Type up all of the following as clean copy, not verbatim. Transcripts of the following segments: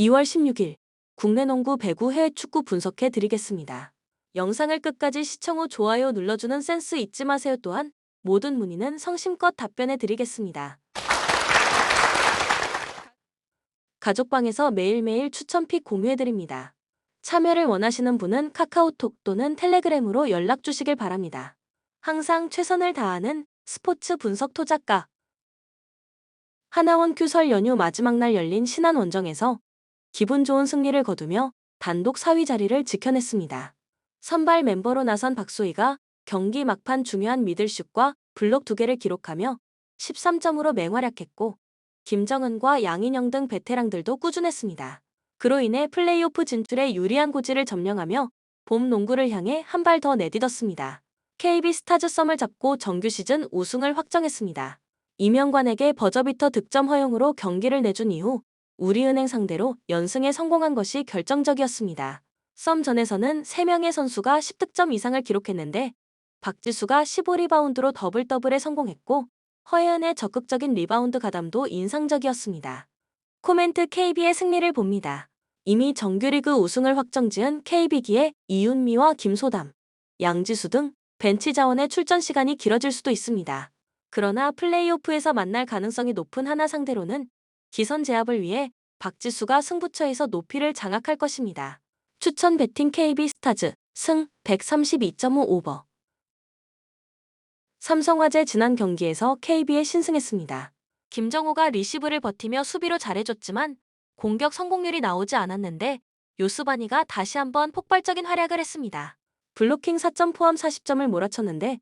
2월 16일 국내 농구 배구 해외 축구 분석해 드리겠습니다. 영상을 끝까지 시청 후 좋아요 눌러주는 센스 잊지 마세요. 또한 모든 문의는 성심껏 답변해 드리겠습니다. 가족방에서 매일매일 추천픽 공유해 드립니다. 참여를 원하시는 분은 카카오톡 또는 텔레그램으로 연락 주시길 바랍니다. 항상 최선을 다하는 스포츠 분석 토작가 하나원 큐설 연휴 마지막 날 열린 신안 원정에서 기분 좋은 승리를 거두며 단독 4위 자리를 지켜냈습니다. 선발 멤버로 나선 박소희가 경기 막판 중요한 미들슛과 블록 2개를 기록하며 13점으로 맹활약했고 김정은과 양인영 등 베테랑들도 꾸준했습니다. 그로 인해 플레이오프 진출에 유리한 고지를 점령하며 봄 농구를 향해 한 발 더 내딛었습니다. KB 스타즈 썸을 잡고 정규 시즌 우승을 확정했습니다. 이명관에게 버저비터 득점 허용으로 경기를 내준 이후 우리은행 상대로 연승에 성공한 것이 결정적이었습니다. 썸전에서는 3명의 선수가 10득점 이상을 기록했는데 박지수가 15리바운드로 더블더블에 성공했고 허예은의 적극적인 리바운드 가담도 인상적이었습니다. 코멘트 KB의 승리를 봅니다. 이미 정규리그 우승을 확정지은 KB기에 이윤미와 김소담, 양지수 등 벤치 자원의 출전 시간이 길어질 수도 있습니다. 그러나 플레이오프에서 만날 가능성이 높은 하나 상대로는 기선 제압을 위해 박지수가 승부처에서 높이를 장악할 것입니다. 추천 배팅 KB 스타즈 승 132.5 오버. 삼성화재 지난 경기에서 KB에 신승했습니다. 김정호가 리시브를 버티며 수비로 잘해줬지만 공격 성공률이 나오지 않았는데 요스바니가 다시 한번 폭발적인 활약을 했습니다. 블로킹 4점 포함 40점을 몰아쳤는데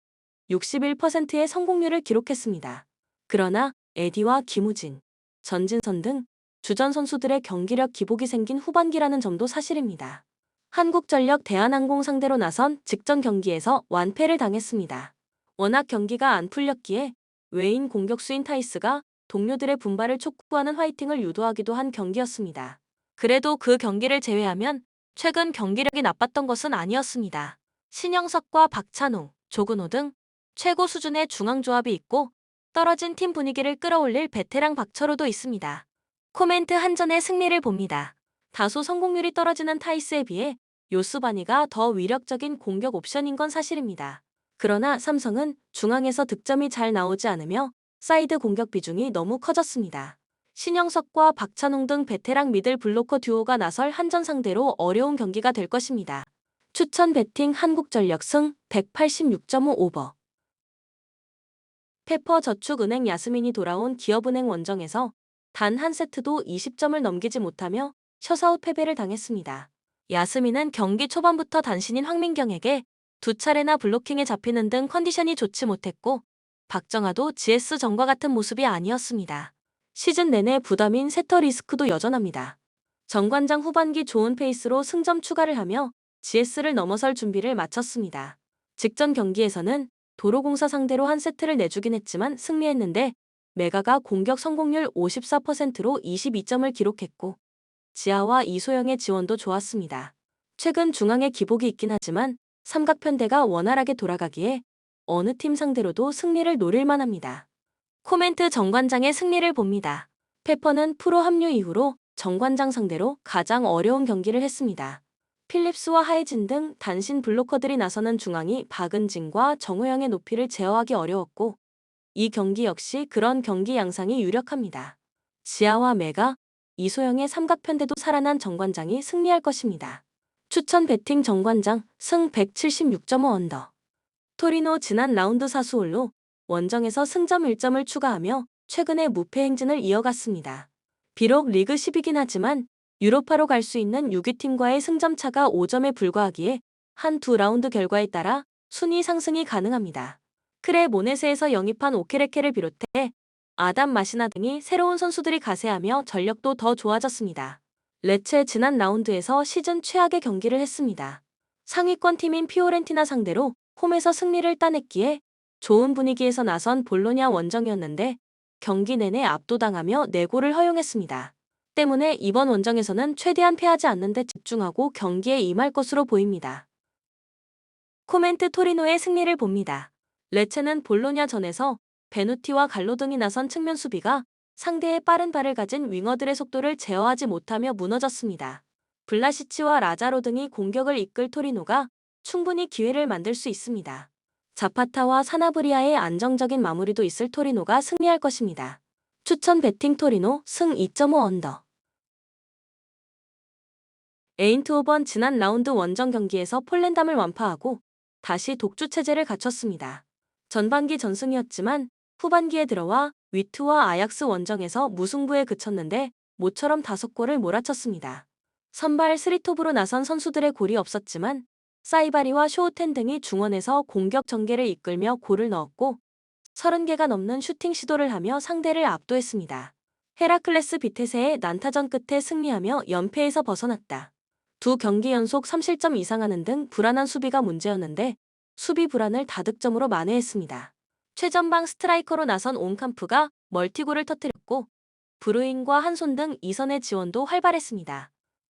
61%의 성공률을 기록했습니다. 그러나 에디와 김우진, 전진선 등 주전 선수들의 경기력 기복이 생긴 후반기라는 점도 사실입니다. 한국전력 대한항공 상대로 나선 직전 경기에서 완패를 당했습니다. 워낙 경기가 안 풀렸기에 외인 공격수인 타이스가 동료들의 분발을 촉구하는 화이팅을 유도하기도 한 경기였습니다. 그래도 그 경기를 제외하면 최근 경기력이 나빴던 것은 아니었습니다. 신영석과 박찬호, 조근호 등 최고 수준의 중앙조합이 있고 떨어진 팀 분위기를 끌어올릴 베테랑 박철호도 있습니다. 코멘트 한전의 승리를 봅니다. 다소 성공률이 떨어지는 타이스에 비해 요스바니가 더 위력적인 공격 옵션인 건 사실입니다. 그러나 삼성은 중앙에서 득점이 잘 나오지 않으며 사이드 공격 비중이 너무 커졌습니다. 신영석과 박찬홍 등 베테랑 미들 블로커 듀오가 나설 한전 상대로 어려운 경기가 될 것입니다. 추천 배팅 한국전력 승 186.5 오버. 페퍼저축은행 야스민이 돌아온 기업은행 원정에서 단 한 세트도 20점을 넘기지 못하며 셧아웃 패배를 당했습니다. 야스민은 경기 초반부터 단신인 황민경에게 2차례나 블로킹에 잡히는 등 컨디션이 좋지 못했고 박정아도 GS 전과 같은 모습이 아니었습니다. 시즌 내내 부담인 세터 리스크도 여전합니다. 정관장 후반기 좋은 페이스로 승점 추가를 하며 GS를 넘어설 준비를 마쳤습니다. 직전 경기에서는 도로공사 상대로 한 세트를 내주긴 했지만 승리했는데 메가가 공격 성공률 54%로 22점을 기록했고 지하와 이소영의 지원도 좋았습니다. 최근 중앙에 기복이 있긴 하지만 삼각편대가 원활하게 돌아가기에 어느 팀 상대로도 승리를 노릴 만합니다. 코멘트 정관장의 승리를 봅니다. 페퍼는 프로 합류 이후로 정관장 상대로 가장 어려운 경기를 했습니다. 필립스와 하이진 등 단신 블로커들이 나서는 중앙이 박은진과 정호영의 높이를 제어하기 어려웠고 이 경기 역시 그런 경기 양상이 유력합니다. 지하와 메가, 이소영의 삼각편대도 살아난 정관장이 승리할 것입니다. 추천 배팅 정관장 승 176.5 언더. 토리노 지난 라운드 4수홀로 원정에서 승점 1점을 추가하며 최근에 무패 행진을 이어갔습니다. 비록 리그 10이긴 하지만 유로파로 갈 수 있는 6위 팀과의 승점 차가 5점에 불과하기에 한 두 라운드 결과에 따라 순위 상승이 가능합니다. 크레 모네세에서 영입한 오케레케를 비롯해 아담 마시나 등이 새로운 선수들이 가세하며 전력도 더 좋아졌습니다. 레체 지난 라운드에서 시즌 최악의 경기를 했습니다. 상위권 팀인 피오렌티나 상대로 홈에서 승리를 따냈기에 좋은 분위기에서 나선 볼로냐 원정이었는데 경기 내내 압도당하며 4골을 허용했습니다. 때문에 이번 원정에서는 최대한 패하지 않는 데 집중하고 경기에 임할 것으로 보입니다. 코멘트 토리노의 승리를 봅니다. 레체는 볼로냐 전에서 베누티와 갈로 등이 나선 측면 수비가 상대의 빠른 발을 가진 윙어들의 속도를 제어하지 못하며 무너졌습니다. 블라시치와 라자로 등이 공격을 이끌 토리노가 충분히 기회를 만들 수 있습니다. 자파타와 사나브리아의 안정적인 마무리도 있을 토리노가 승리할 것입니다. 추천 베팅 토리노 승 2.5 언더. 에인트호번 지난 라운드 원정 경기에서 폴렌담을 완파하고 다시 독주 체제를 갖췄습니다. 전반기 전승이었지만 후반기에 들어와 위트와 아약스 원정에서 무승부에 그쳤는데 모처럼 5골을 몰아쳤습니다. 선발 스리톱으로 나선 선수들의 골이 없었지만 사이바리와 쇼우텐 등이 중원에서 공격 전개를 이끌며 골을 넣었고 30개가 넘는 슈팅 시도를 하며 상대를 압도했습니다. 헤라클레스 비테세의 난타전 끝에 승리하며 연패에서 벗어났다. 두 경기 연속 3실점 이상하는 등 불안한 수비가 문제였는데 수비 불안을 다득점으로 만회했습니다. 최전방 스트라이커로 나선 온캄프가 멀티골을 터뜨렸고 브루인과 한손 등 이선의 지원도 활발했습니다.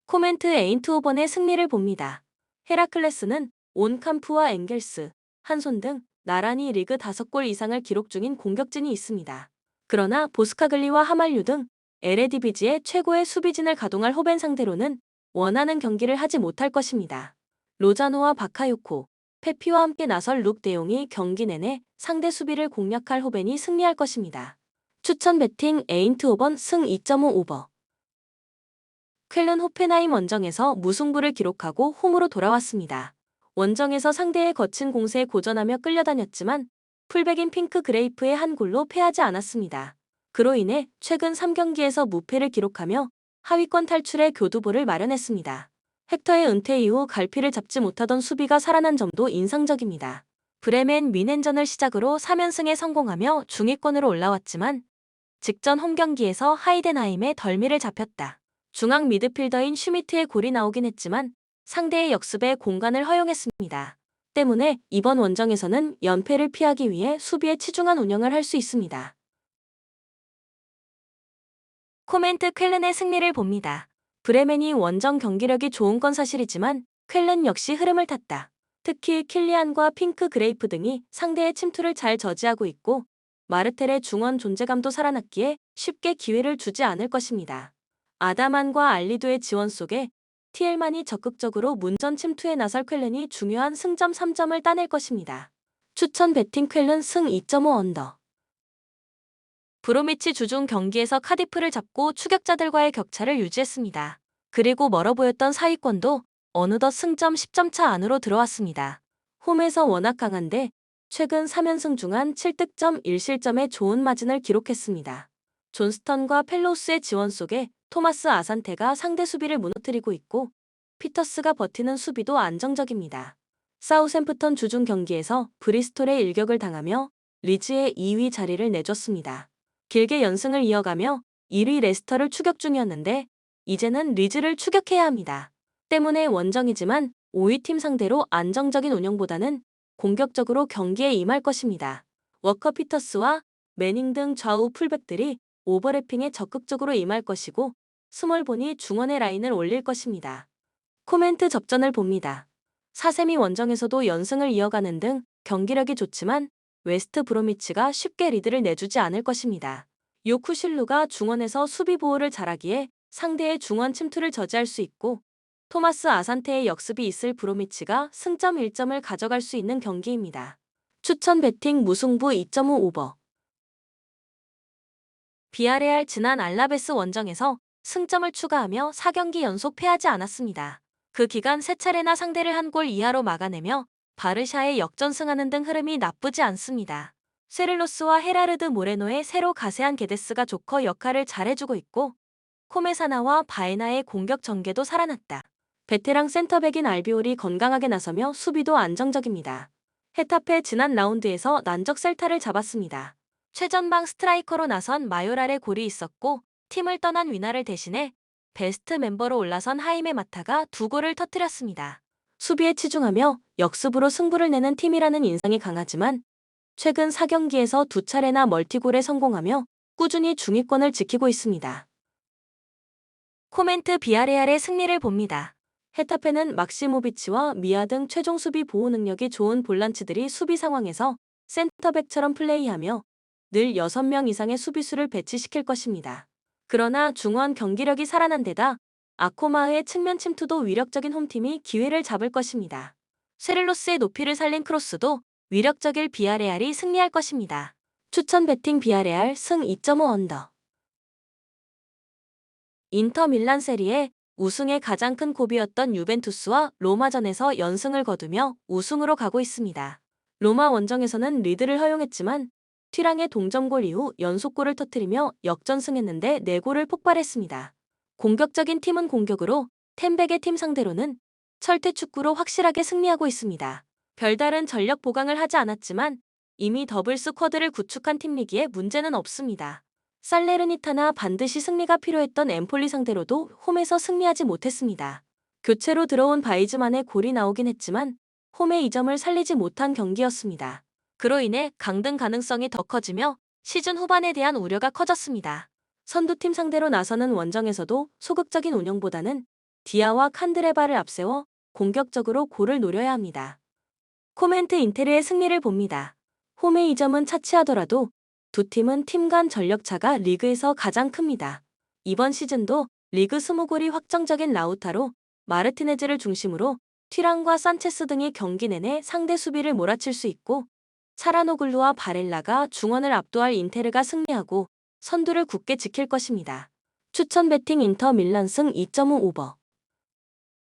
코멘트 에인트호번의 승리를 봅니다. 헤라클레스는 온캄프와 엥겔스, 한손 등 나란히 리그 5골 이상을 기록 중인 공격진이 있습니다. 그러나 보스카글리와 하말류 등 에레디비지의 최고의 수비진을 가동할 호벤 상대로는 원하는 경기를 하지 못할 것입니다. 로자노와 바카요코, 페피와 함께 나설 룩 대용이 경기 내내 상대 수비를 공략할 호벤이 승리할 것입니다. 추천 베팅 에인트호번 승 2.5 오버. 쾰른 호펜하임 원정에서 무승부를 기록하고 홈으로 돌아왔습니다. 원정에서 상대의 거친 공세에 고전하며 끌려다녔지만 풀백인 핑크 그레이프의 한 골로 패하지 않았습니다. 그로 인해 최근 3경기에서 무패를 기록하며 하위권 탈출의 교두보를 마련했습니다. 헥터의 은퇴 이후 갈피를 잡지 못하던 수비가 살아난 점도 인상적입니다. 브레멘 뮌헨전을 시작으로 3연승에 성공하며 중위권으로 올라왔지만 직전 홈경기에서 하이덴하임에 덜미를 잡혔다. 중앙 미드필더인 슈미트의 골이 나오긴 했지만 상대의 역습에 공간을 허용했습니다. 때문에 이번 원정에서는 연패를 피하기 위해 수비에 치중한 운영을 할 수 있습니다. 코멘트 쾰른의 승리를 봅니다. 브레멘이 원정 경기력이 좋은 건 사실이지만 쾰른 역시 흐름을 탔다. 특히 킬리안과 핑크 그레이프 등이 상대의 침투를 잘 저지하고 있고 마르텔의 중원 존재감도 살아났기에 쉽게 기회를 주지 않을 것입니다. 아다만과 알리도의 지원 속에 티엘만이 적극적으로 문전 침투에 나설 쾰른이 중요한 승점 3점을 따낼 것입니다. 추천 베팅 쾰른 승 2.5 언더. 브로미치 주중 경기에서 카디프를 잡고 추격자들과의 격차를 유지했습니다. 그리고 멀어 보였던 사위권도 어느덧 승점 10점 차 안으로 들어왔습니다. 홈에서 워낙 강한데 최근 3연승 중 한 7득점 1실점의 좋은 마진을 기록했습니다. 존스턴과 펠로우스의 지원 속에 토마스 아산테가 상대 수비를 무너뜨리고 있고 피터스가 버티는 수비도 안정적입니다. 사우샘프턴 주중 경기에서 브리스톨의 일격을 당하며 리즈의 2위 자리를 내줬습니다. 길게 연승을 이어가며 1위 레스터를 추격 중이었는데 이제는 리즈를 추격해야 합니다. 때문에 원정이지만 5위 팀 상대로 안정적인 운영보다는 공격적으로 경기에 임할 것입니다. 워커 피터스와 매닝 등 좌우 풀백들이 오버래핑에 적극적으로 임할 것이고 스몰본이 중원의 라인을 올릴 것입니다. 코멘트 접전을 봅니다. 사세미 원정에서도 연승을 이어가는 등 경기력이 좋지만 웨스트 브로미치가 쉽게 리드를 내주지 않을 것입니다. 요쿠실루가 중원에서 수비 보호를 잘하기에 상대의 중원 침투를 저지할 수 있고 토마스 아산테의 역습이 있을 브로미치가 승점 1점을 가져갈 수 있는 경기입니다. 추천 베팅 무승부 2.5 오버. 비아레알 지난 알라베스 원정에서 승점을 추가하며 4경기 연속 패하지 않았습니다. 그 기간 3차례나 상대를 한 골 이하로 막아내며 바르샤에 역전승하는 등 흐름이 나쁘지 않습니다. 세를로스와 헤라르드 모레노의 새로 가세한 게데스가 조커 역할을 잘해주고 있고 코메사나와 바에나의 공격 전개도 살아났다. 베테랑 센터백인 알비올이 건강하게 나서며 수비도 안정적입니다. 헤타페 지난 라운드에서 난적 셀타를 잡았습니다. 최전방 스트라이커로 나선 마요랄의 골이 있었고 팀을 떠난 위나를 대신해 베스트 멤버로 올라선 하임의 마타가 2골을 터뜨렸습니다. 수비에 치중하며 역습으로 승부를 내는 팀이라는 인상이 강하지만 최근 4경기에서 2차례나 멀티골에 성공하며 꾸준히 중위권을 지키고 있습니다. 코멘트 비아레알의 승리를 봅니다. 헤타페는 막시모비치와 미아 등 최종 수비 보호 능력이 좋은 볼란치들이 수비 상황에서 센터백처럼 플레이하며 늘 6명 이상의 수비수를 배치시킬 것입니다. 그러나 중원 경기력이 살아난 데다 아코마의 측면 침투도 위력적인 홈팀이 기회를 잡을 것입니다. 쉐를로스의 높이를 살린 크로스도 위력적일 비아레알이 승리할 것입니다. 추천 배팅 비아레알 승 2.5 언더. 인터 밀란 세리에 우승의 가장 큰 고비였던 유벤투스와 로마전에서 연승을 거두며 우승으로 가고 있습니다. 로마 원정에서는 리드를 허용했지만 튀랑의 동점골 이후 연속골을 터뜨리며 역전승했는데 4골을 폭발했습니다. 공격적인 팀은 공격으로, 텐백의 팀 상대로는 철퇴축구로 확실하게 승리하고 있습니다. 별다른 전력 보강을 하지 않았지만 이미 더블 스쿼드를 구축한 팀이기에 문제는 없습니다. 살레르니타나 반드시 승리가 필요했던 엠폴리 상대로도 홈에서 승리하지 못했습니다. 교체로 들어온 바이즈만의 골이 나오긴 했지만 홈의 이점을 살리지 못한 경기였습니다. 그로 인해 강등 가능성이 더 커지며 시즌 후반에 대한 우려가 커졌습니다. 선두팀 상대로 나서는 원정에서도 소극적인 운영보다는 디아와 칸드레바를 앞세워 공격적으로 골을 노려야 합니다. 코멘트 인테르의 승리를 봅니다. 홈의 이점은 차치하더라도 두 팀은 팀 간 전력차가 리그에서 가장 큽니다. 이번 시즌도 리그 20골이 확정적인 라우타로, 마르티네즈를 중심으로 튀랑과 산체스 등이 경기 내내 상대 수비를 몰아칠 수 있고 차라노글루와 바렐라가 중원을 압도할 인테르가 승리하고 선두를 굳게 지킬 것입니다. 추천 배팅 인터 밀란 승 2.5 오버.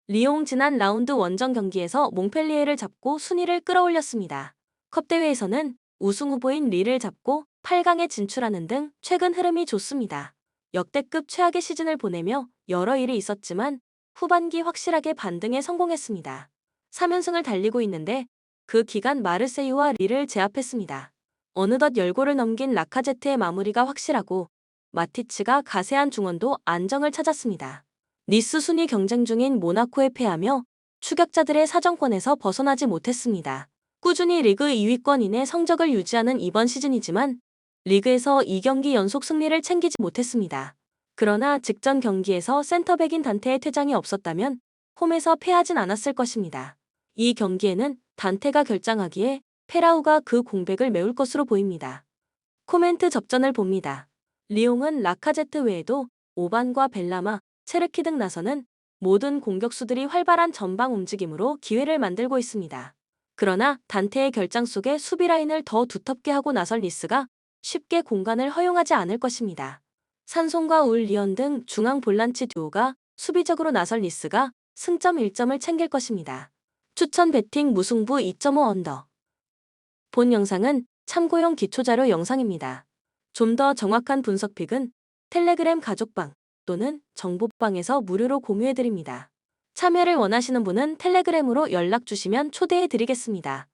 리옹 지난 라운드 원정 경기에서 몽펠리에를 잡고 순위를 끌어올렸습니다. 컵대회에서는 우승 후보인 리를 잡고 8강에 진출하는 등 최근 흐름이 좋습니다. 역대급 최악의 시즌을 보내며 여러 일이 있었지만 후반기 확실하게 반등에 성공했습니다. 3연승을 달리고 있는데 그 기간 마르세유와 리를 제압했습니다. 어느덧 10골을 넘긴 라카제트의 마무리가 확실하고 마티치가 가세한 중원도 안정을 찾았습니다. 니스 순위 경쟁 중인 모나코에 패하며 추격자들의 사정권에서 벗어나지 못했습니다. 꾸준히 리그 2위권인의 성적을 유지하는 이번 시즌이지만 리그에서 2경기 연속 승리를 챙기지 못했습니다. 그러나 직전 경기에서 센터백인 단테의 퇴장이 없었다면 홈에서 패하진 않았을 것입니다. 이 경기에는 단테가 결장하기에 페라우가 그 공백을 메울 것으로 보입니다. 코멘트 접전을 봅니다. 리옹은 라카제트 외에도 오반과 벨라마, 체르키 등 나서는 모든 공격수들이 활발한 전방 움직임으로 기회를 만들고 있습니다. 그러나 단테의 결장 속에 수비 라인을 더 두텁게 하고 나설 리스가 쉽게 공간을 허용하지 않을 것입니다. 산송과 울 리언 등 중앙 볼란치 듀오가 수비적으로 나설 리스가 승점 1점을 챙길 것입니다. 추천 배팅 무승부 2.5 언더. 본 영상은 참고용 기초자료 영상입니다. 좀 더 정확한 분석픽은 텔레그램 가족방 또는 정보방에서 무료로 공유해드립니다. 참여를 원하시는 분은 텔레그램으로 연락 주시면 초대해드리겠습니다.